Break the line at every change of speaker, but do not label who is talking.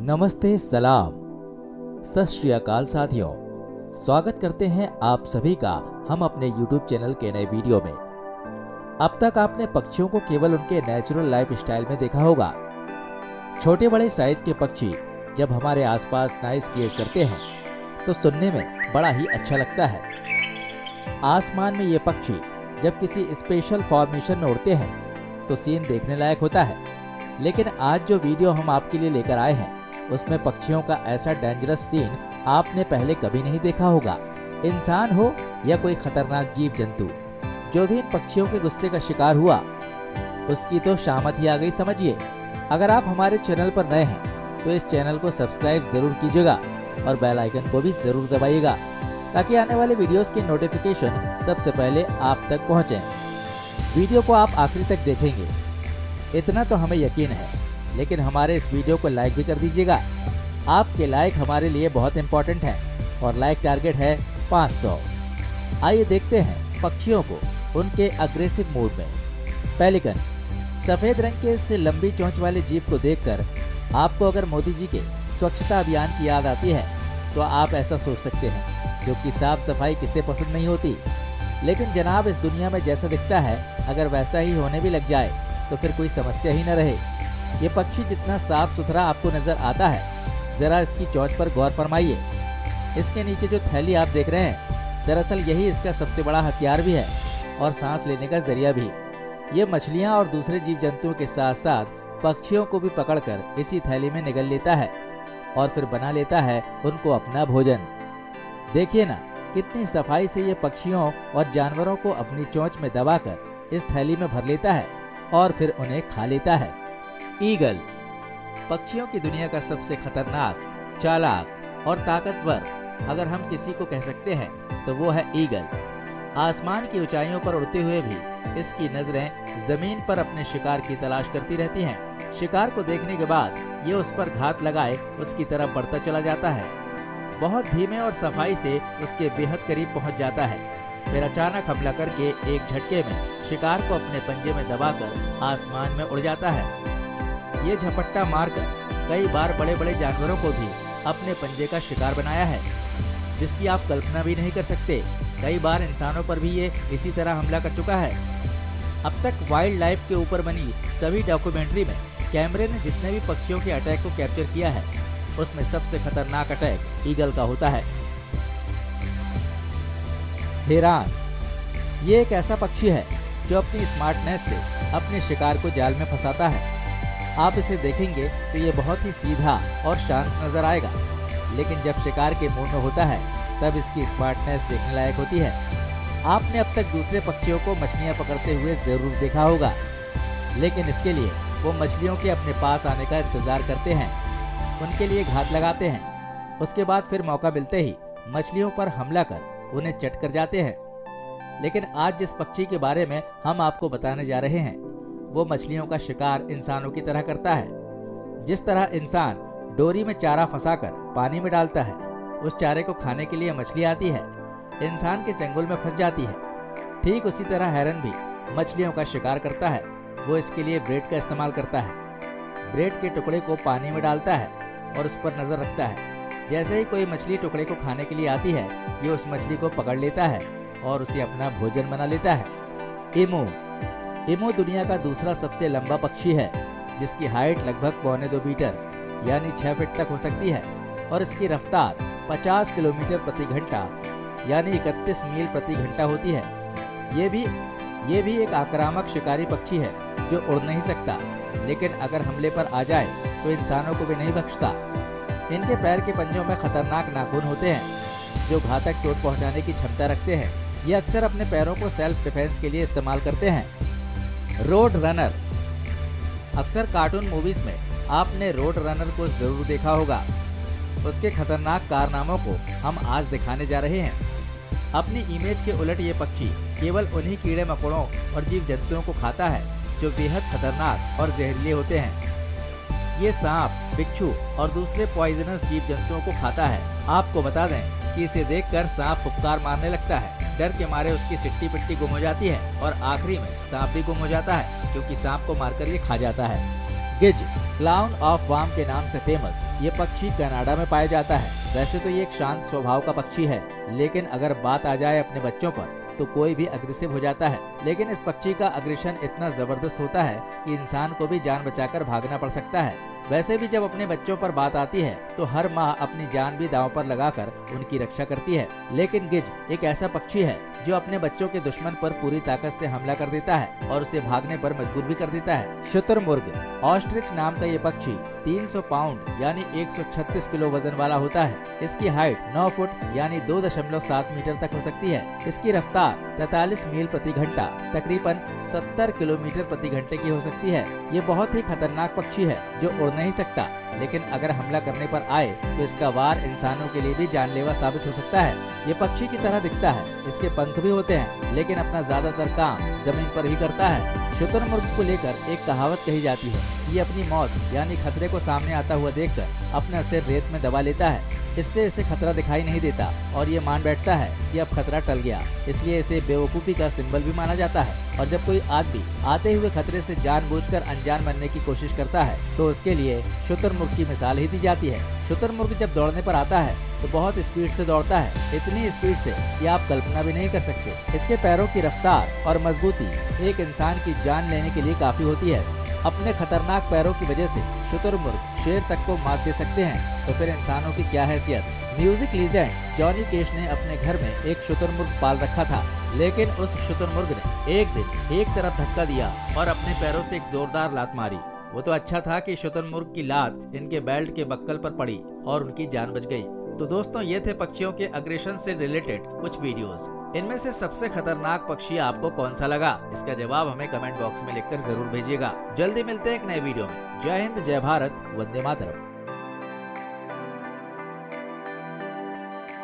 नमस्ते, सलाम, सत श्री अकाल साथियों। स्वागत करते हैं आप सभी का हम अपने YouTube चैनल के नए वीडियो में। अब तक आपने पक्षियों को केवल उनके नेचुरल लाइफ स्टाइल में देखा होगा। छोटे बड़े साइज के पक्षी जब हमारे आसपास नॉइस क्रिएट करते हैं तो सुनने में बड़ा ही अच्छा लगता है। आसमान में ये पक्षी जब किसी स्पेशल फॉर्मेशन में उड़ते हैं तो सीन देखने लायक होता है। लेकिन आज जो वीडियो हम आपके लिए लेकर आए हैं उसमें पक्षियों का ऐसा डेंजरस सीन आपने पहले कभी नहीं देखा होगा। इंसान हो या कोई खतरनाक जीव जंतु, जो भी इन पक्षियों के गुस्से का शिकार हुआ उसकी तो शामत ही आ गई समझिए। अगर आप हमारे चैनल पर नए हैं तो इस चैनल को सब्सक्राइब जरूर कीजिएगा और बेल आइकन को भी जरूर दबाइएगा ताकि आने वाले वीडियोस की नोटिफिकेशन सबसे पहले आप तक पहुंचे। वीडियो को आप आखिरी तक देखेंगे इतना तो हमें यकीन है, लेकिन हमारे इस वीडियो को लाइक भी कर दीजिएगा। आपके लाइक हमारे लिए बहुत इम्पोर्टेंट है और लाइक टारगेट है 500। आइए देखते हैं पक्षियों को उनके अग्रेसिव मूड में। पेलिकन, सफेद रंग के इस लंबी चोंच वाले जीव को देखकर आपको अगर मोदी जी के स्वच्छता अभियान की याद आती है तो आप ऐसा सोच सकते हैं, क्योंकि साफ सफाई किसे पसंद नहीं होती। लेकिन जनाब, इस दुनिया में जैसा दिखता है अगर वैसा ही होने भी लग जाए तो फिर कोई समस्या ही न रहे। ये पक्षी जितना साफ सुथरा आपको नजर आता है, जरा इसकी चोंच पर गौर फरमाइए। इसके नीचे जो थैली आप देख रहे हैं, दरअसल यही इसका सबसे बड़ा हथियार भी है और सांस लेने का जरिया भी। ये मछलियां और दूसरे जीव जंतुओं के साथ साथ पक्षियों को भी पकड़कर इसी थैली में निगल लेता है और फिर बना लेता है उनको अपना भोजन। देखिए ना, कितनी सफाई से ये पक्षियों और जानवरों को अपनी चोंच में दबाकर इस थैली में भर लेता है और फिर उन्हें खा लेता है। ईगल, पक्षियों की दुनिया का सबसे खतरनाक, चालाक और ताकतवर अगर हम किसी को कह सकते हैं तो वो है ईगल। आसमान की ऊंचाइयों पर उड़ते हुए भी इसकी नजरें जमीन पर अपने शिकार की तलाश करती रहती हैं। शिकार को देखने के बाद ये उस पर घात लगाए उसकी तरफ बढ़ता चला जाता है। बहुत धीमे और सफाई से उसके बेहद करीब पहुंच जाता है, फिर अचानक हमला करके एक झटके में शिकार को अपने पंजे में दबाकर आसमान में उड़ जाता है। ये झपट्टा मारकर कई बार बड़े बड़े जानवरों को भी अपने पंजे का शिकार बनाया है, जिसकी आप कल्पना भी नहीं कर सकते। कई बार इंसानों पर भी ये इसी तरह हमला कर चुका है। अब तक वाइल्ड लाइफ के ऊपर बनी सभी डॉक्यूमेंट्री में कैमरे ने जितने भी पक्षियों के अटैक को कैप्चर किया है उसमें सबसे खतरनाक अटैक ईगल का होता है। हेरान, ये एक ऐसा पक्षी है जो अपनी स्मार्टनेस से अपने शिकार को जाल में फंसाता है। आप इसे देखेंगे तो ये बहुत ही सीधा और शांत नजर आएगा, लेकिन जब शिकार के मूड में होता है तब इसकी स्मार्टनेस देखने लायक होती है। आपने अब तक दूसरे पक्षियों को मछलियां पकड़ते हुए जरूर देखा होगा, लेकिन इसके लिए वो मछलियों के अपने पास आने का इंतजार करते हैं, उनके लिए घात लगाते हैं, उसके बाद फिर मौका मिलते ही मछलियों पर हमला कर उन्हें चट कर जाते हैं। लेकिन आज जिस पक्षी के बारे में हम आपको बताने जा रहे हैं वो मछलियों का शिकार इंसानों की तरह करता है। जिस तरह इंसान डोरी में चारा फंसाकर पानी में डालता है, उस चारे को खाने के लिए मछली आती है, इंसान के चंगुल में फंस जाती है। ठीक उसी तरह हेरन भी मछलियों का शिकार करता है। वो इसके लिए ब्रेड का इस्तेमाल करता है। ब्रेड के टुकड़े को पानी में डालता है और उस पर नजर रखता है। जैसे ही कोई मछली टुकड़े को खाने के लिए आती है, ये उस मछली को पकड़ लेता है और उसे अपना भोजन बना लेता है। इमू, इमू दुनिया का दूसरा सबसे लंबा पक्षी है, जिसकी हाइट लगभग 1.25 मीटर यानी 6 फीट तक हो सकती है और इसकी रफ्तार 50 किलोमीटर प्रति घंटा यानी 31 मील प्रति घंटा होती है। ये भी एक आक्रामक शिकारी पक्षी है जो उड़ नहीं सकता, लेकिन अगर हमले पर आ जाए तो इंसानों को भी नहीं बख्शता। इनके पैर के पंजों में खतरनाक नाखून होते हैं जो घातक चोट पहुंचाने की क्षमता रखते हैं। ये अक्सर अपने पैरों को सेल्फ डिफेंस के लिए इस्तेमाल करते हैं। रोड रनर, अक्सर कार्टून मूवीज में आपने रोड रनर को जरूर देखा होगा। उसके खतरनाक कारनामों को हम आज दिखाने जा रहे हैं। अपनी इमेज के उलट ये पक्षी केवल उन्हीं कीड़े मकोड़ों और जीव जंतुओं को खाता है जो बेहद खतरनाक और जहरीले होते हैं। ये सांप, बिच्छू और दूसरे पॉइजनस जीव जंतुओं को खाता है। आपको बता दें कि इसे देखकर सांप फुफकार मारने लगता है। डर के मारे उसकी सिट्टी पिट्टी गुम हो जाती है और आखिरी में सांप भी गुम हो जाता है, क्योंकि सांप को मारकर ये खा जाता है। गिज क्लाउन ऑफ वाम के नाम से फेमस ये पक्षी कनाडा में पाया जाता है। वैसे तो ये एक शांत स्वभाव का पक्षी है, लेकिन अगर बात आ जाए अपने बच्चों पर तो कोई भी अग्रेसिव हो जाता है। लेकिन इस पक्षी का अग्रेशन इतना जबरदस्त होता है कि इंसान को भी जान बचाकर भागना पड़ सकता है। वैसे भी जब अपने बच्चों पर बात आती है तो हर माँ अपनी जान भी दांव पर लगाकर उनकी रक्षा करती है। लेकिन गिज एक ऐसा पक्षी है जो अपने बच्चों के दुश्मन पर पूरी ताकत से हमला कर देता है और उसे भागने पर मजबूर भी कर देता है। शुतुरमुर्ग ऑस्ट्रिच नाम का ये पक्षी 300 पाउंड यानी 136 किलो वजन वाला होता है। इसकी हाइट 9 फुट यानी 2.7 मीटर तक हो सकती है। इसकी रफ्तार 43 मील प्रति घंटा तकरीबन 70 किलोमीटर प्रति घंटे की हो सकती है। ये बहुत ही खतरनाक पक्षी है जो उड़ नहीं सकता, लेकिन अगर हमला करने पर आए तो इसका वार इंसानों के लिए भी जानलेवा साबित हो सकता है। ये पक्षी की तरह दिखता है, इसके पंख भी होते हैं, लेकिन अपना ज्यादातर काम जमीन पर ही करता है। शुतुरमुर्ग को लेकर एक कहावत कही जाती है, ये अपनी मौत यानी खतरे को सामने आता हुआ देखकर अपना सिर रेत में दबा लेता है। इससे इसे खतरा दिखाई नहीं देता और ये मान बैठता है कि अब खतरा टल गया, इसलिए इसे बेवकूफ़ी का सिंबल भी माना जाता है। और जब कोई आदमी आते हुए खतरे से जानबूझकर अनजान बनने की कोशिश करता है तो उसके लिए शुतुरमुर्ग की मिसाल ही दी जाती है। शुतुरमुर्ग जब दौड़ने पर आता है तो बहुत स्पीड से दौड़ता है, इतनी स्पीड से कि आप कल्पना भी नहीं कर सकते। इसके पैरों की रफ्तार और मजबूती एक इंसान की जान लेने के लिए काफी होती है। अपने खतरनाक पैरों की वजह से शुतुरमुर्ग शेर तक को मात दे सकते हैं, तो फिर इंसानों की क्या हैसियत। म्यूजिक लीजेंड जॉनी कैश ने अपने घर में एक शुतुरमुर्ग पाल रखा था, लेकिन उस शुतुरमुर्ग ने एक दिन एक तरफ धक्का दिया और अपने पैरों से एक जोरदार लात मारी। वो तो अच्छा था कि शुतुरमुर्ग की लात इनके बेल्ट के बक्कल पर पड़ी और उनकी जान बच गई। तो दोस्तों, ये थे पक्षियों के अग्रेशन से रिलेटेड कुछ वीडियोस। इनमें से सबसे खतरनाक पक्षी आपको कौन सा लगा, इसका जवाब हमें कमेंट बॉक्स में लिखकर जरूर भेजिएगा। जल्दी मिलते हैं एक नए वीडियो में। जय हिंद, जय भारत, वंदे मातरम।